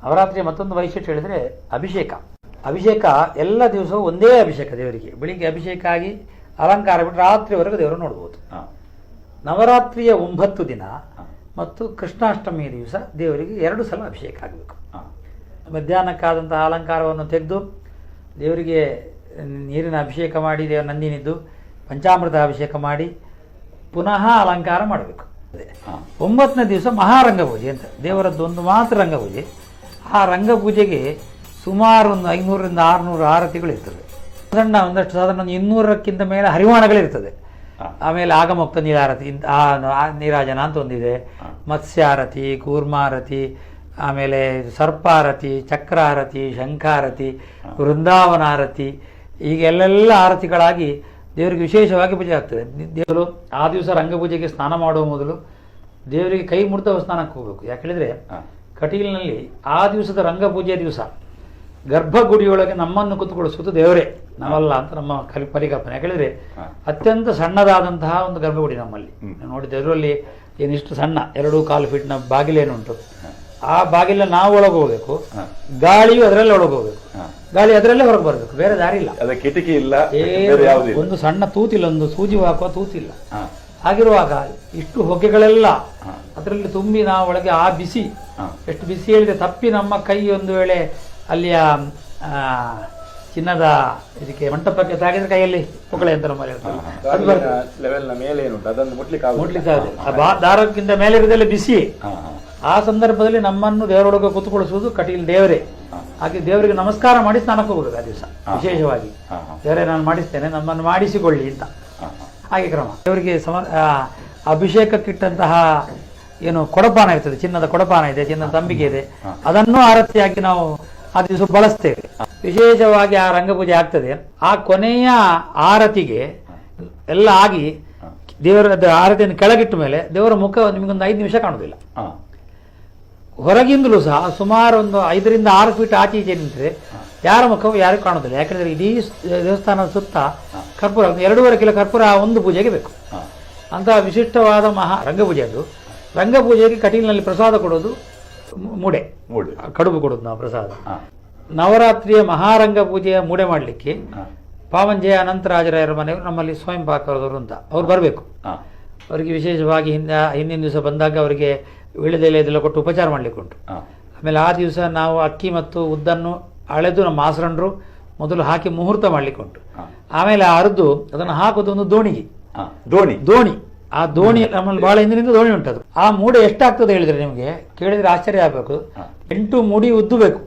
ನವರಾತ್ರಿಯ ಮತ್ತೊಂದು ವೈಶಿಷ್ಟ್ಯ ಹೇಳಿದರೆ ಅಭಿಷೇಕ. ಅಭಿಷೇಕ ಎಲ್ಲ ದಿವಸವೂ ಒಂದೇ ಅಭಿಷೇಕ ದೇವರಿಗೆ. ಬೆಳಿಗ್ಗೆ ಅಭಿಷೇಕ ಆಗಿ ಅಲಂಕಾರ ಬಿಟ್ಟು ರಾತ್ರಿವರೆಗೂ ದೇವರು ನೋಡ್ಬೋದು. ನವರಾತ್ರಿಯ 9 ದಿನ ಮತ್ತು ಕೃಷ್ಣಾಷ್ಟಮಿಯ ದಿವಸ ದೇವರಿಗೆ 2 ಸಲ ಅಭಿಷೇಕ ಆಗಬೇಕು. ಮಧ್ಯಾಹ್ನಕ್ಕಾದಂತಹ ಅಲಂಕಾರವನ್ನು ತೆಗೆದು ದೇವರಿಗೆ ನೀರಿನ ಅಭಿಷೇಕ ಮಾಡಿ, ದೇವರ ನಂದಿನಿದ್ದು ಪಂಚಾಮೃತ ಅಭಿಷೇಕ ಮಾಡಿ ಪುನಃ ಅಲಂಕಾರ ಮಾಡಬೇಕು. 9ನೇ ದಿವಸ ಮಹಾರಂಗಪೂಜೆ ಅಂತ ದೇವರದ್ದು ಒಂದು ಮಾತ್ರ ರಂಗಪೂಜೆ. ಆ ರಂಗಪೂಜೆಗೆ ಸುಮಾರು ಒಂದು 500ರಿಂದ 600 ಆರತಿಗಳಿರ್ತದೆ. ಸಣ್ಣ ಒಂದಷ್ಟು ಸಾಧಾರಣ 200ಕ್ಕಿಂತ ಮೇಲೆ ಹರಿವಾಣಗಳಿರ್ತದೆ. ಆಮೇಲೆ ಆಗಮೋಕ್ತ ನೀರಾರತಿ, ನೀರಾಜನ ಅಂತ ಒಂದಿದೆ, ಮತ್ಸ್ಯಾರತಿ, ಕೂರ್ಮಾರತಿ, ಆಮೇಲೆ ಸರ್ಪಾರತಿ, ಚಕ್ರಾರತಿ, ಶಂಖಾರತಿ, ವೃಂದಾವನಾರತಿ, ಈಗ ಎಲ್ಲೆಲ್ಲ ಆರತಿಗಳಾಗಿ ದೇವರಿಗೆ ವಿಶೇಷವಾಗಿ ಪೂಜೆ ಆಗ್ತದೆ. ದೇವರು ಆ ದಿವಸ ರಂಗಪೂಜೆಗೆ ಸ್ನಾನ ಮಾಡುವ ಮೊದಲು ದೇವರಿಗೆ ಕೈ ಮುರಿದ ಸ್ನಾನಕ್ಕೆ ಹೋಗಬೇಕು. ಯಾಕೆ ಹೇಳಿದ್ರೆ ಕಟೀಲಿನಲ್ಲಿ ಆ ದಿವಸದ ರಂಗಪೂಜೆಯ ದಿವಸ ಗರ್ಭಗುಡಿಯೊಳಗೆ ನಮ್ಮನ್ನು ಕುತ್ಕೊಳಿಸುವುದು ದೇವರೇ, ನಾವಲ್ಲ ಅಂತ ನಮ್ಮ ಪರಿಕಲ್ಪನೆ. ಯಾಕೆ ಹೇಳಿದ್ರೆ ಅತ್ಯಂತ ಸಣ್ಣದಾದಂತಹ ಒಂದು ಗರ್ಭಗುಡಿ ನಮ್ಮಲ್ಲಿ ನೋಡಿದ್ರೆ ಅದರಲ್ಲಿ ಏನಿಷ್ಟು ಸಣ್ಣ 2.25 ಫೀಟ್ನ ಬಾಗಿಲೇನುಂಟು, ಆ ಬಾಗಿಲ ನಾವು ಒಳಗೆ ಹೋಗ್ಬೇಕು, ಗಾಳಿಯು ಅದರಲ್ಲೇ ಒಳಗೆ ಹೋಗ್ಬೇಕು, ಗಾಳಿ ಅದರಲ್ಲೇ ಹೊರಗೆ ಬರಬೇಕು, ಬೇರೆ ದಾರಿ ಇಲ್ಲ, ಕಿಟಕಿ ಇಲ್ಲ, ಒಂದು ಸಣ್ಣ ತೂತಿಲ್ಲ, ಒಂದು ಸೂಜಿ ಹಾಕುವ ತೂತಿಲ್ಲ. ಹಾಗಿರುವಾಗ ಇಷ್ಟು ಹೊಗೆಗಳೆಲ್ಲ ಅದರಲ್ಲಿ ತುಂಬಿ ನಾವು ಒಳಗೆ ಆ ಬಿಸಿ, ಎಷ್ಟು ಬಿಸಿ ಹೇಳಿದ್ರೆ ತಪ್ಪಿ ನಮ್ಮ ಕೈ ಒಂದು ವೇಳೆ ಅಲ್ಲಿಯ ಚಿನ್ನದ ಇದಕ್ಕೆ ಮಂಟಪಕ್ಕೆ ತಾಗಿದ್ರೆ ಕೈಯಲ್ಲಿ ಪುಕಳೆ ಅಂತ ನಮ್ಮಲ್ಲಿ ಮುಟ್ಲಿಕ್ಕೆ ದಾರಕ್ಕಿಂತ ಮೇಲೆ ಇರೋದೆಲ್ಲ ಬಿಸಿ. ಆ ಸಂದರ್ಭದಲ್ಲಿ ನಮ್ಮನ್ನು ದೇವರೊಳಗೆ ಕೂತ್ಕೊಳಿಸುವುದು ಕಟೀಲ್ ದೇವರೇ. ಹಾಗೆ ದೇವರಿಗೆ ನಮಸ್ಕಾರ ಮಾಡಿ ಸ್ನಾನಕ್ಕೆ ಹೋಗಬೇಕು ಆ ದಿವಸ. ವಿಶೇಷವಾಗಿ ದೇವರೇ ನಾನು ಮಾಡಿಸ್ತೇನೆ, ನಮ್ಮನ್ನು ಮಾಡಿಸಿಕೊಳ್ಳಿ ಅಂತ. ಹಾಗೆ ಕ್ರಮ. ದೇವರಿಗೆ ಅಭಿಷೇಕಕ್ಕಿಟ್ಟಂತಹ ಏನು ಕೊಡಪಾನ ಇರ್ತದೆ, ಚಿನ್ನದ ಕೊಡಪಾನ ಇದೆ, ಚಿನ್ನದ ತಂಬಿಗೆ ಇದೆ, ಅದನ್ನು ಆರತಿಯಾಗಿ ನಾವು ಆ ದಿವಸ ಬಳಸ್ತೇವೆ. ವಿಶೇಷವಾಗಿ ಆ ರಂಗಪೂಜೆ ಆಗ್ತದೆ. ಆ ಕೊನೆಯ ಆರತಿಗೆ ಎಲ್ಲ ಆಗಿ ದೇವರ ಆರತಿಯನ್ನು ಕೆಳಗಿಟ್ಟ ಮೇಲೆ ದೇವರ ಮುಖ ನಿಮಗೊಂದು 5 ನಿಮಿಷ ಕಾಣುವುದಿಲ್ಲ. ಹೊರಗಿಂದಲೂ ಸಹ ಸುಮಾರು ಒಂದು 5ರಿಂದ 6 ಫೀಟ್ ಆಚೆ ಈಚೆ ನಿಂತರೆ ಯಾರ ಮುಖವು ಯಾರಿಗೂ ಕಾಣುವುದಿಲ್ಲ. ಯಾಕಂದ್ರೆ ಇಡೀ ದೇವಸ್ಥಾನದ ಸುತ್ತ ಕರ್ಪೂರ 2.5 ಕಿಲೋ ಕರ್ಪೂರ ಒಂದು ಪೂಜೆಗೆ ಬೇಕು. ಅಂತಹ ವಿಶಿಷ್ಟವಾದ ರಂಗಪೂಜೆ ಅದು. ರಂಗಪೂಜೆಗೆ ಕಟೀಲಿನಲ್ಲಿ ಪ್ರಸಾದ ಕೊಡೋದು ಮೂಡೆ, ಕಡುಬು ಕೊಡೋದು ನಾವು ಪ್ರಸಾದ. ನವರಾತ್ರಿಯ ಮಹಾರಂಗ ಪೂಜೆಯ ಮೂಡೆ ಮಾಡಲಿಕ್ಕೆ ಪಾವಂಜೆಯ ಅನಂತರಾಜರಾಯರ ಮನೆಯವರು ನಮ್ಮಲ್ಲಿ ಸ್ವಯಂ ಪಾಕದವರು ಅಂತ ಅವ್ರು ಬರಬೇಕು. ಅವರಿಗೆ ವಿಶೇಷವಾಗಿ ಹಿಂದಿನ ದಿವಸ ಬಂದಾಗ ಅವರಿಗೆ ವೀಳ್ಯದೆಲೆ ಇದೆಲ್ಲ ಕೊಟ್ಟು ಉಪಚಾರ ಮಾಡಲಿಕ್ಕೆ ಉಂಟು. ಆಮೇಲೆ ಆ ದಿವಸ ನಾವು ಅಕ್ಕಿ ಮತ್ತು ಉದ್ದನ್ನು ಅಳೆದು ನಮ್ಮ ಆಸರಣರು ಮೊದಲು ಹಾಕಿ ಮುಹೂರ್ತ ಮಾಡಲಿಕ್ಕೆ ಉಂಟು. ಆಮೇಲೆ ಅರ್ದು ಅದನ್ನು ಹಾಕೋದು ಒಂದು ದೋಣಿಗೆ, ದೋಣಿ. ಆ ದೋಣಿ ನಮ್ಮಲ್ಲಿ ಬಹಳ ಹಿಂದಿನಿಂದ ದೋಣಿ ಉಂಟದು. ಆ ಮೂಡೆ ಎಷ್ಟಾಗ್ತದೆ ಹೇಳಿದ್ರೆ ನಿಮಗೆ ಕೇಳಿದ್ರೆ ಆಶ್ಚರ್ಯ ಆಗಬೇಕು. 8 ಮುಡಿ ಉದ್ದು ಬೇಕು.